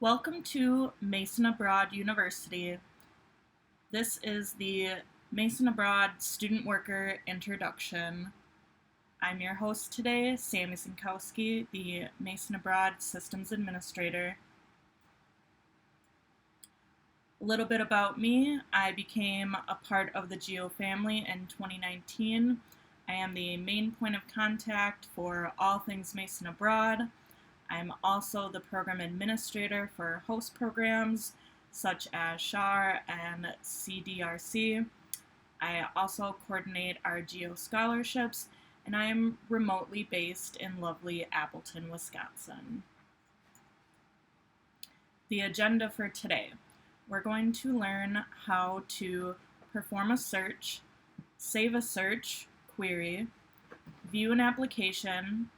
Welcome to MasonAbroad University. This is the MasonAbroad Student Worker Introduction. I'm your host today, Sammy Sinkowski, the MasonAbroad Systems Administrator. A little bit about me. I became a part of the GEO family in 2019. I am the main point of contact for all things MasonAbroad. I'm also the program administrator for host programs such as SHAR and CDRC. I also coordinate our GEO scholarships, and I am remotely based in lovely Appleton, Wisconsin. The agenda for today. We're going to learn how to perform a search, save a search query, view an application,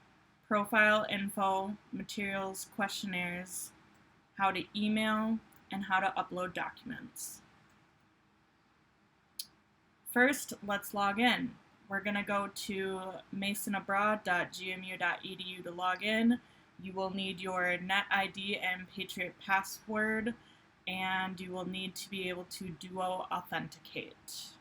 profile info, materials, questionnaires, how to email, and how to upload documents. First, let's log in. We're going to go to masonabroad.gmu.edu to log in. You will need your NetID and Patriot password, and you will need to be able to duo authenticate.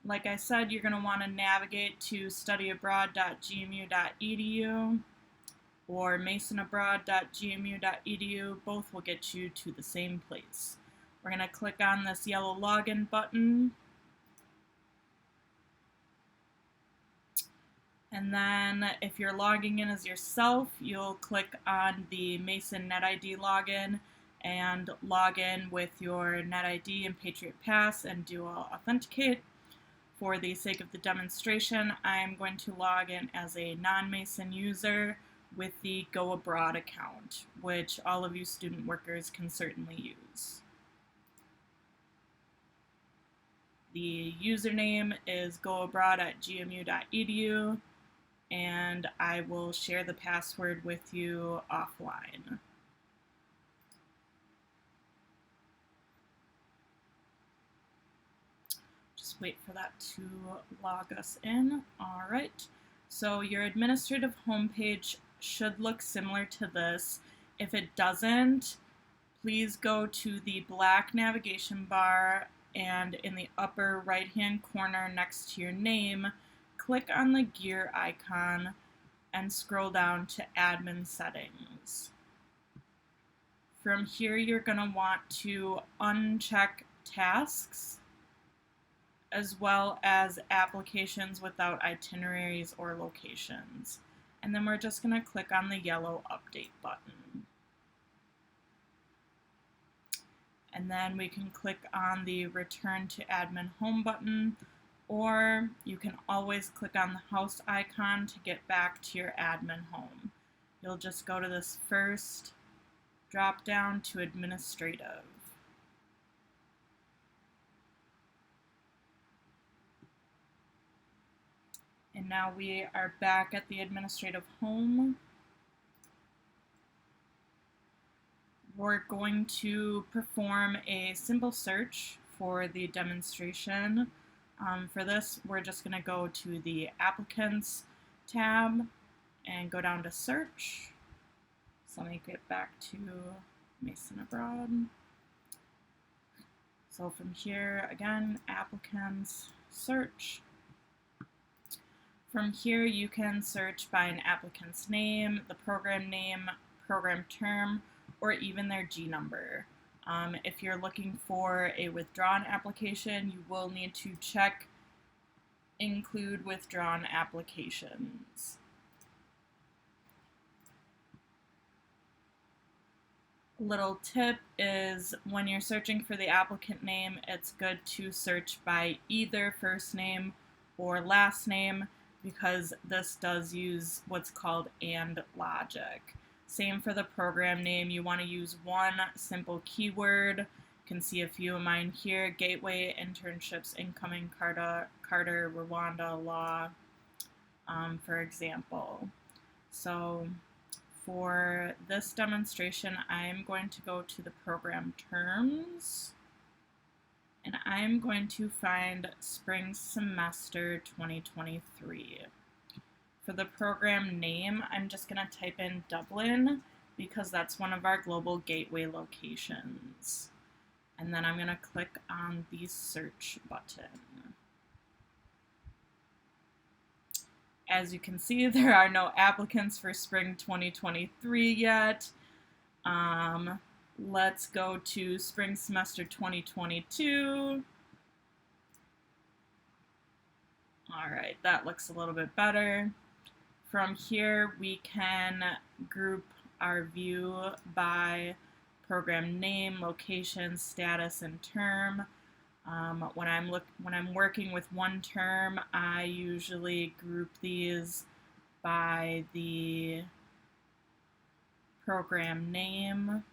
Like I said, you're going to want to navigate to studyabroad.gmu.edu or masonabroad.gmu.edu. Both will get you to the same place. We're going to click on this yellow login button. And then if you're logging in as yourself, you'll click on the Mason NetID login and log in with your NetID and Patriot Pass and duo authenticate. For the sake of the demonstration, I'm going to log in as a non-Mason user with the Go Abroad account, which all of you student workers can certainly use. The username is goabroad@gmu.edu, and I will share the password with you offline. Wait for that to log us in. All right, so your administrative homepage should look similar to this. If it doesn't, please go to the black navigation bar, and in the upper right hand corner next to your name, click on the gear icon and scroll down to admin settings. From here, you're going to want to uncheck tasks as well as applications without itineraries or locations. And then we're just going to click on the yellow update button. And then we can click on the return to admin home button, or you can always click on the house icon to get back to your admin home. You'll just go to this first drop down to administrative. And now we are back at the administrative home. We're going to perform a simple search for the demonstration. For this, we're just going to go to the Applicants tab and go down to Search. So let me get back to MasonAbroad. So from here, again, Applicants, Search. From here, you can search by an applicant's name, the program name, program term, or even their G number. If you're looking for a withdrawn application, you will need to check Include Withdrawn Applications. Little tip is when you're searching for the applicant name, it's good to search by either first name or last name, because this does use what's called AND logic. Same for the program name. You want to use one simple keyword. You can see a few of mine here: Gateway, Internships, Incoming, Carter, Rwanda, Law, for example. So for this demonstration, I'm going to go to the program terms, and I'm going to find spring semester 2023. For the program name, I'm just going to type in Dublin because that's one of our global gateway locations. And then I'm going to click on the search button. As you can see, there are no applicants for spring 2023 yet. Let's go to spring semester 2022. All right, that looks a little bit better. From here, we can group our view by program name, location, status, and term. When I'm working with one term, I usually group these by the program name.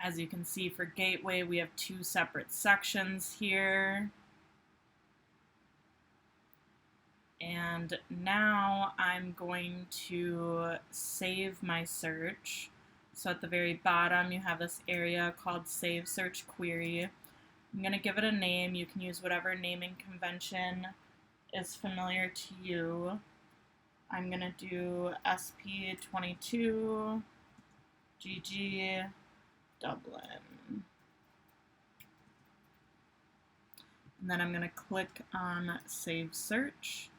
As you can see, for Gateway, we have two separate sections here. And now I'm going to save my search. So at the very bottom, you have this area called Save Search Query. I'm going to give it a name. You can use whatever naming convention is familiar to you. I'm going to do SP22 GG Dublin. And then I'm going to click on Save Search.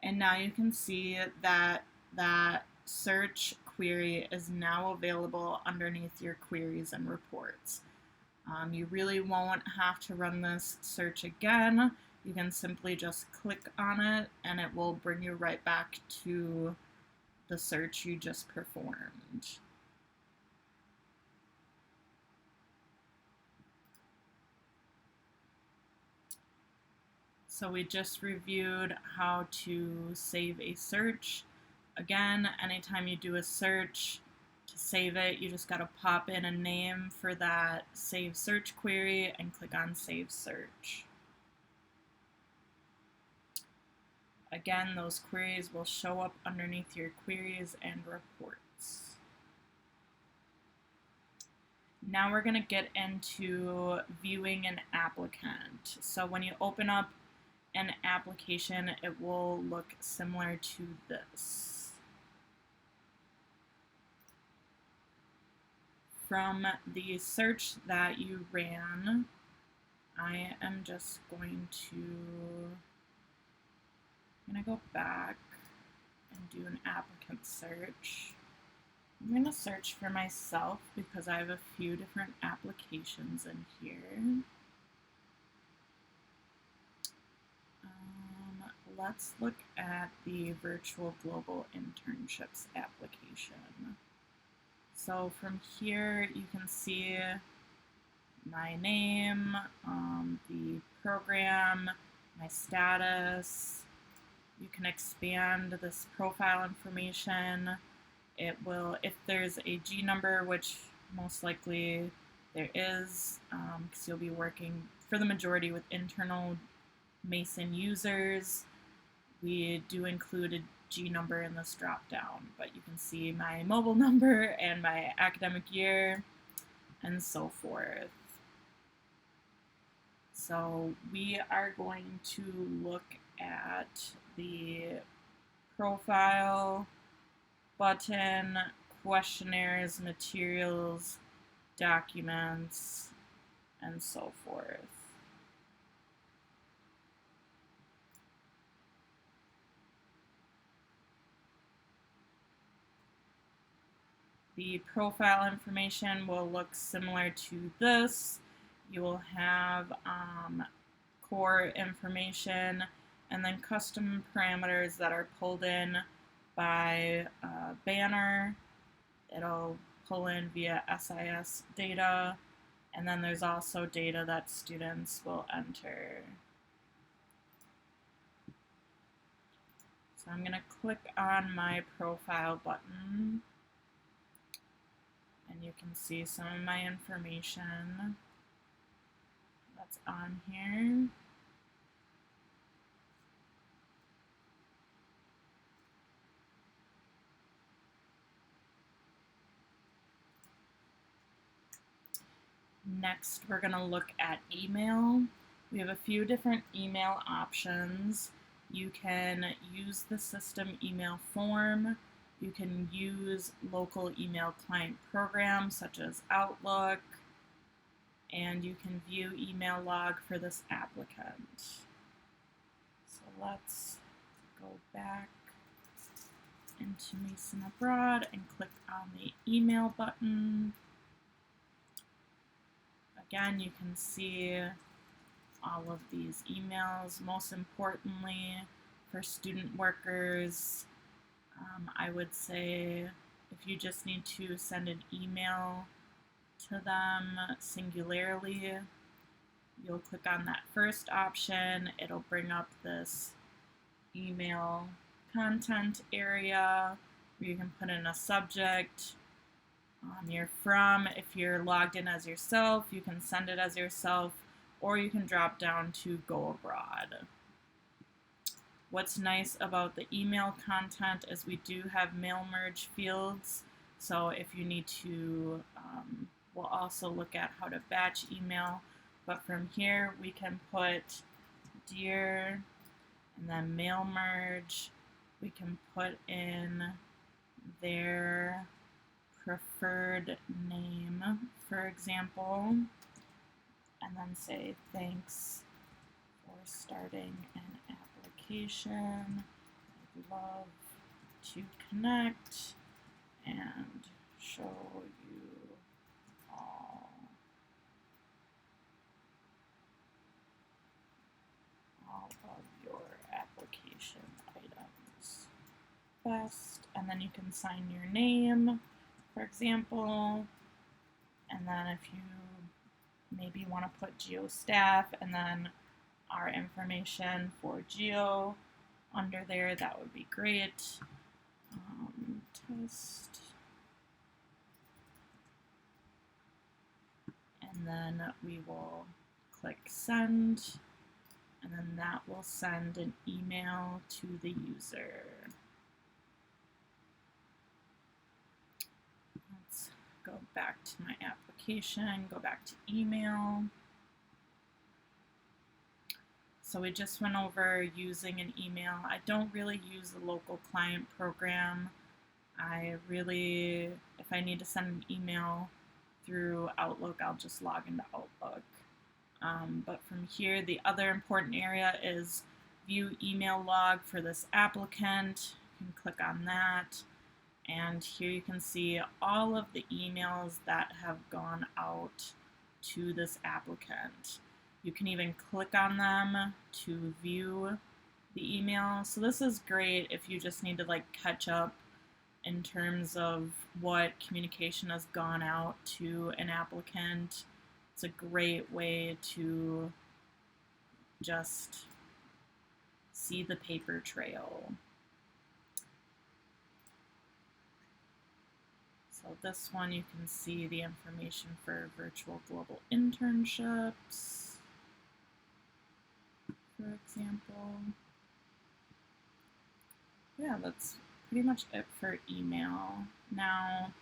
And now you can see that that search query is now available underneath your queries and reports. You really won't have to run this search again. You can simply just click on it and it will bring you right back to the search you just performed. So we just reviewed how to save a search. Again, anytime you do a search, to save it, you just gotta pop in a name for that save search query and click on Save Search. Again, those queries will show up underneath your queries and reports. Now we're gonna get into viewing an applicant. So when you open up an application, it will look similar to this. From the search that you ran, I am just going to go back and do an applicant search. I'm going to search for myself because I have a few different applications in here. Let's look at the Virtual Global Internships application. So from here, you can see my name, the program, my status. You can expand this profile information. It will, if there's a G number, which most likely there is, because you'll be working for the majority with internal Mason users, we do include a G number in this drop down, but you can see my mobile number and my academic year and so forth. So we are going to look at the profile button, questionnaires, materials, documents, and so forth. The profile information will look similar to this. You will have core information and then custom parameters that are pulled in by Banner. It'll pull in via SIS data, and then there's also data that students will enter. So I'm going to click on my profile button, and you can see some of my information that's on here. Next, we're going to look at email. We have a few different email options. You can use the system email form. You can use local email client programs such as Outlook, and you can view email log for this applicant. So let's go back into MasonAbroad and click on the email button. Again, you can see all of these emails. Most importantly, for student workers, I would say if you just need to send an email to them singularly, you'll click on that first option. It'll bring up this email content area where you can put in a subject. You're from. If you're logged in as yourself, you can send it as yourself, or you can drop down to go abroad. What's nice about the email content is we do have mail merge fields. So if you need to, we'll also look at how to batch email. But from here, we can put dear and then mail merge. We can put in their preferred name, for example, and then say thanks for starting an application. I'd love to connect and show you all of your application items. Best, and then you can sign your name, for example, and then if you maybe want to put Geo staff and then our information for Geo under there, that would be great. Test. And then we will click send, and then that will send an email to the user. Let's go back to my application, go back to email. So we just went over using an email. I don't really use the local client program. If I need to send an email through Outlook, I'll just log into Outlook. But from here, the other important area is view email log for this applicant. You can click on that. And here you can see all of the emails that have gone out to this applicant. You can even click on them to view the email. So this is great if you just need to like catch up in terms of what communication has gone out to an applicant. It's a great way to just see the paper trail. So this one, you can see the information for virtual global internships, for example. Yeah, that's pretty much it for email. Now,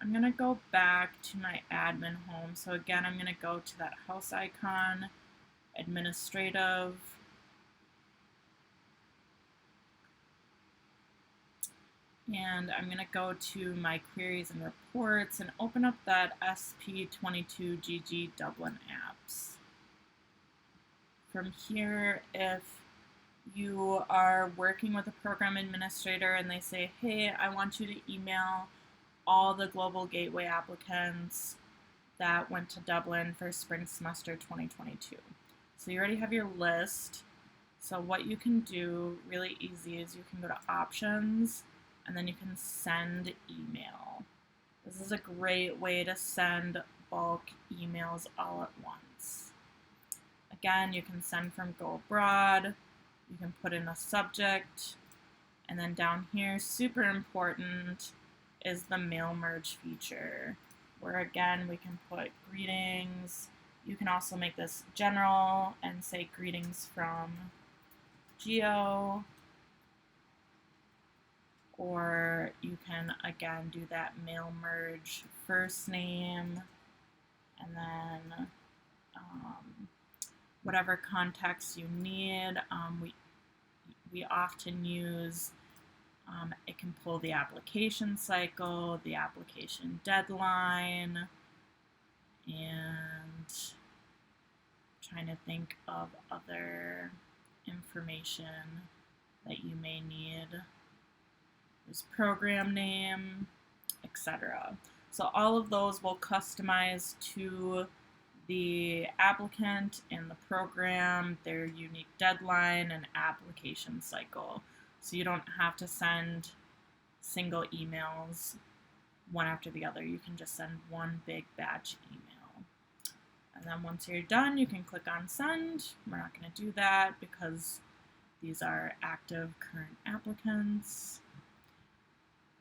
I'm going to go back to my admin home. So again, I'm going to go to that house icon, administrative, and I'm going to go to my queries and reports and open up that SP22GG Dublin apps. From here, if you are working with a program administrator and they say, hey, I want you to email all the Global Gateway applicants that went to Dublin for spring semester 2022. So you already have your list. So what you can do really easy is you can go to options and then you can send email. This is a great way to send bulk emails all at once. Again, you can send from Go Abroad. You can put in a subject, and then down here, super important, is the mail merge feature, where again, we can put greetings. You can also make this general and say greetings from Geo, or you can again do that mail merge first name, and then whatever context you need. We often use, it can pull the application cycle, the application deadline, and trying to think of other information that you may need. There's program name, etc. So all of those will customize to the applicant and the program, their unique deadline and application cycle. So you don't have to send single emails one after the other. You can just send one big batch email. And then once you're done, you can click on send. We're not going to do that because these are active current applicants.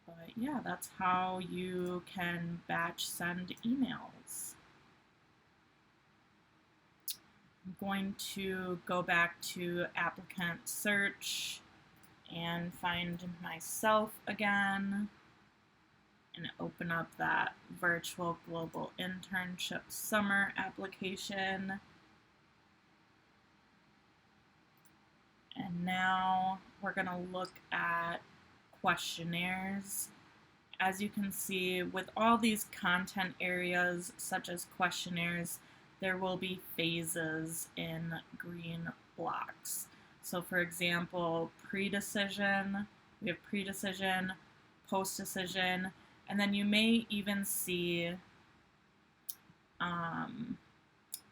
But yeah, that's how you can batch send emails. I'm going to go back to applicant search and find myself again and open up that virtual global internship summer application. And now we're going to look at questionnaires. As you can see, with all these content areas, such as questionnaires, there will be phases in green blocks. So for example, pre-decision, we have pre-decision, post-decision, and then you may even see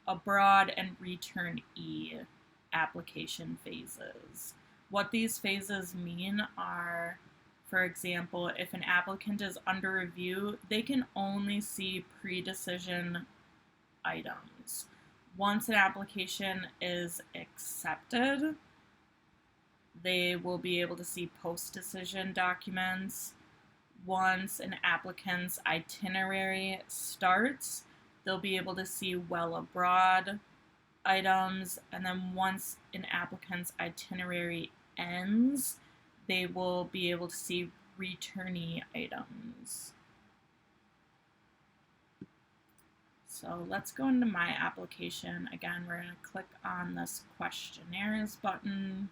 abroad and return E application phases. What these phases mean are, for example, if an applicant is under review, they can only see pre-decision items. Once an application is accepted, they will be able to see post-decision documents. Once an applicant's itinerary starts, they'll be able to see well abroad items, and then once an applicant's itinerary ends, they will be able to see returnee items. So let's go into my application. Again, we're going to click on this questionnaires button,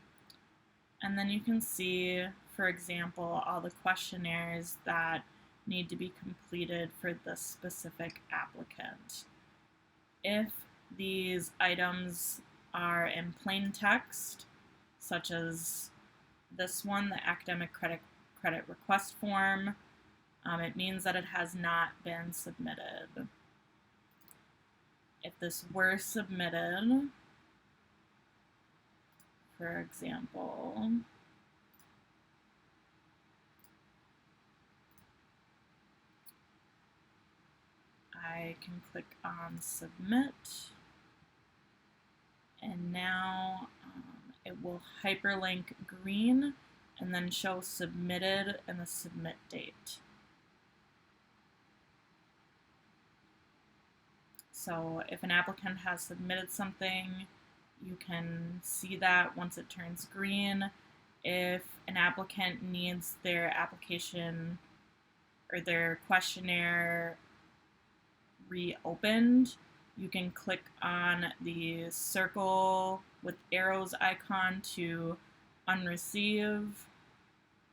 and then you can see, for example, all the questionnaires that need to be completed for this specific applicant. If these items are in plain text, such as this one, the academic credit request form, it means that it has not been submitted. If this were submitted, for example, I can click on submit, and now it will hyperlink green and then show submitted and the submit date. So if an applicant has submitted something, you can see that once it turns green. If an applicant needs their application or their questionnaire reopened, you can click on the circle with arrows icon to unreceive.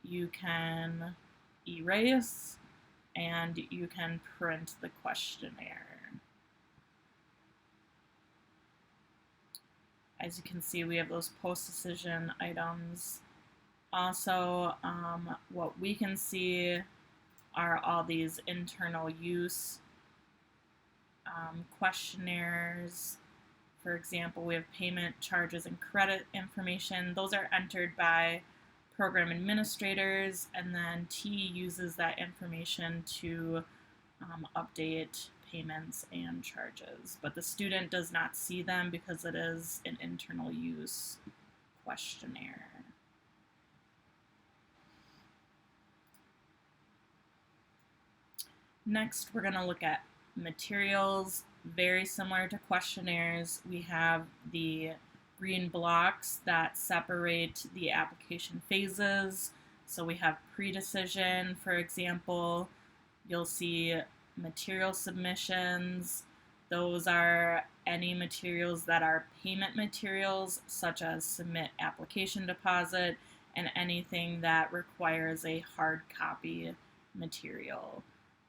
You can erase, and you can print the questionnaire. As you can see, we have those post-decision items. Also, what we can see are all these internal use questionnaires. For example, we have payment, charges, and credit information. Those are entered by program administrators, and then T uses that information to update payments and charges. But the student does not see them because it is an internal use questionnaire. Next, we're going to look at materials. Very similar to questionnaires, we have the green blocks that separate the application phases. So we have pre-decision, for example. You'll see material submissions. Those are any materials that are payment materials, such as submit application deposit, and anything that requires a hard copy material.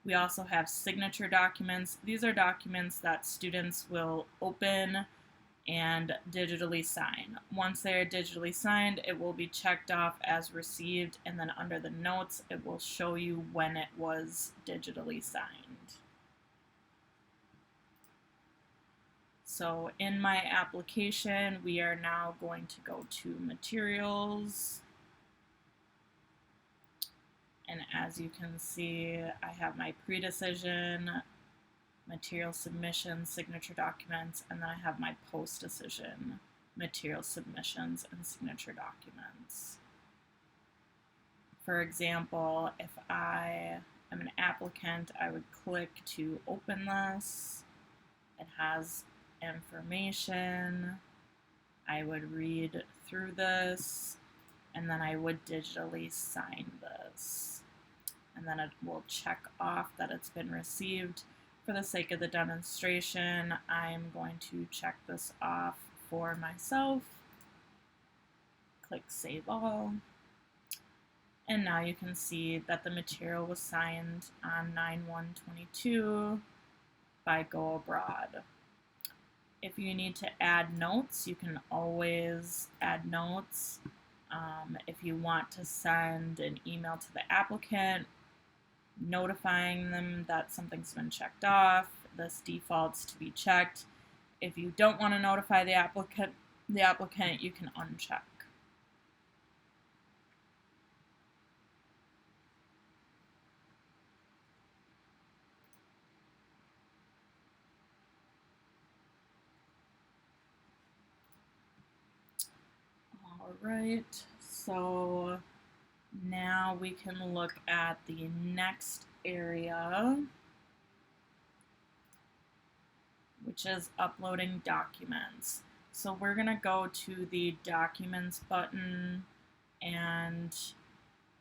We also have signature documents. These are documents that students will open and digitally sign. Once they are digitally signed, it will be checked off as received, and then under the notes, it will show you when it was digitally signed. So in my application, we are now going to go to materials. And as you can see, I have my pre-decision, material submissions, signature documents, and then I have my post-decision, material submissions, and signature documents. For example, if I am an applicant, I would click to open this. It has information. I would read through this, and then I would digitally sign this. And then it will check off that it's been received. For the sake of the demonstration, I'm going to check this off for myself. Click Save All. And now you can see that the material was signed on 9/1/22 by Go Abroad. If you need to add notes, you can always add notes. If you want to send an email to the applicant, notifying them that something's been checked off, this defaults to be checked. If you don't want to notify the applicant, you can uncheck. All right, so now we can look at the next area, which is uploading documents. So we're going to go to the Documents button, and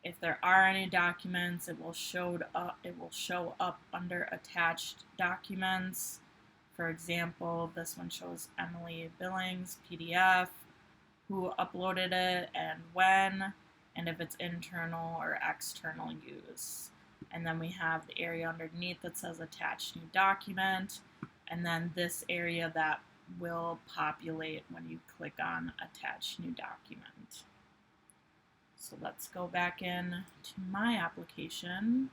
if there are any documents, it will show up under Attached Documents. For example, this one shows Emily Billings PDF, who uploaded it and when, and if it's internal or external use. And then we have the area underneath that says Attach New Document, and then this area that will populate when you click on Attach New Document. So let's go back in to my application,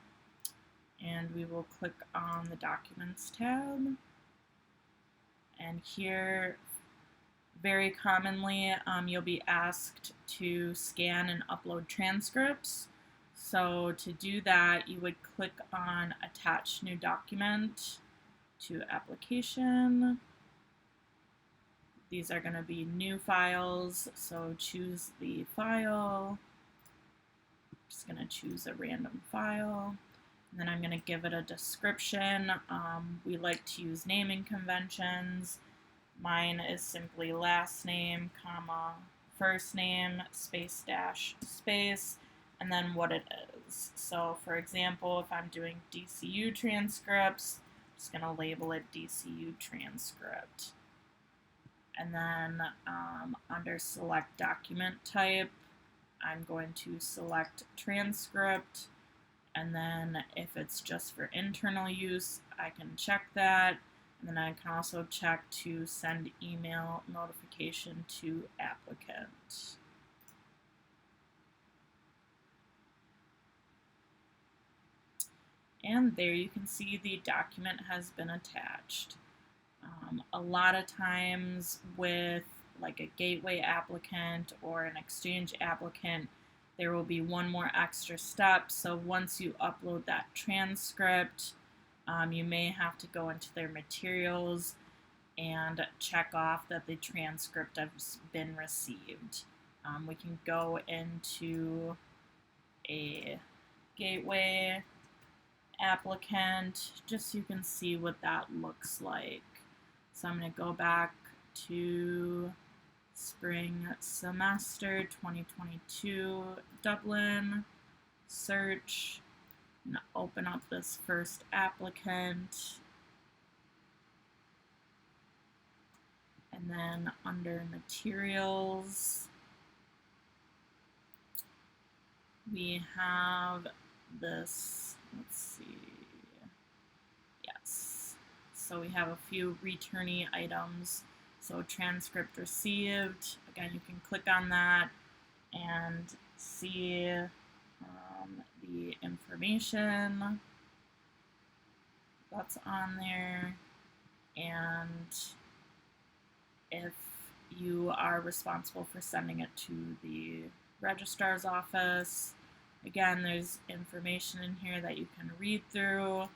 and we will click on the Documents tab. And here, very commonly, you'll be asked to scan and upload transcripts. So to do that, you would click on Attach New Document to Application. These are going to be new files, so choose the file. I'm just going to choose a random file. And then I'm going to give it a description. We like to use naming conventions. Mine is simply last name, comma, first name, space, dash, space, and then what it is. So for example, if I'm doing DCU transcripts, I'm just going to label it DCU transcript. And then under select document type, I'm going to select transcript. And then if it's just for internal use, I can check that. And then I can also check to send email notification to applicant. And there you can see the document has been attached. A lot of times with like a gateway applicant or an exchange applicant, there will be one more extra step. So once you upload that transcript, you may have to go into their materials and check off that the transcript has been received. We can go into a gateway applicant just so you can see what that looks like. So I'm going to go back to spring semester 2022 Dublin, search, and open up this first applicant. And then under materials, we have this, let's see, yes. So we have a few returnee items. So transcript received, again, you can click on that and see the information that's on there. And if you are responsible for sending it to the registrar's office, again, there's information in here that you can read through.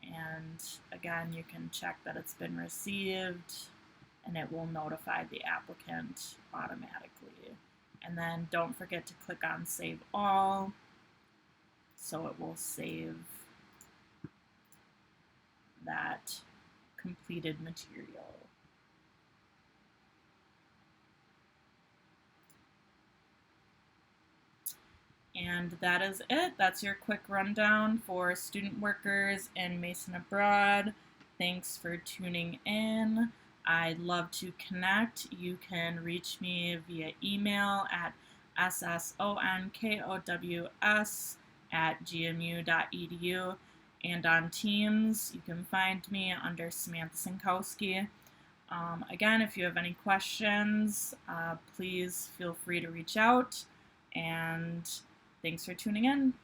And again, you can check that it's been received and it will notify the applicant automatically. And then don't forget to click on Save All, so it will save that completed material. And that is it. That's your quick rundown for student workers in Mason Abroad. Thanks for tuning in. I'd love to connect. You can reach me via email at ssonkows@gmu.edu, and on Teams you can find me under Samantha Sinkowski. Again, if you have any questions, please feel free to reach out, and thanks for tuning in.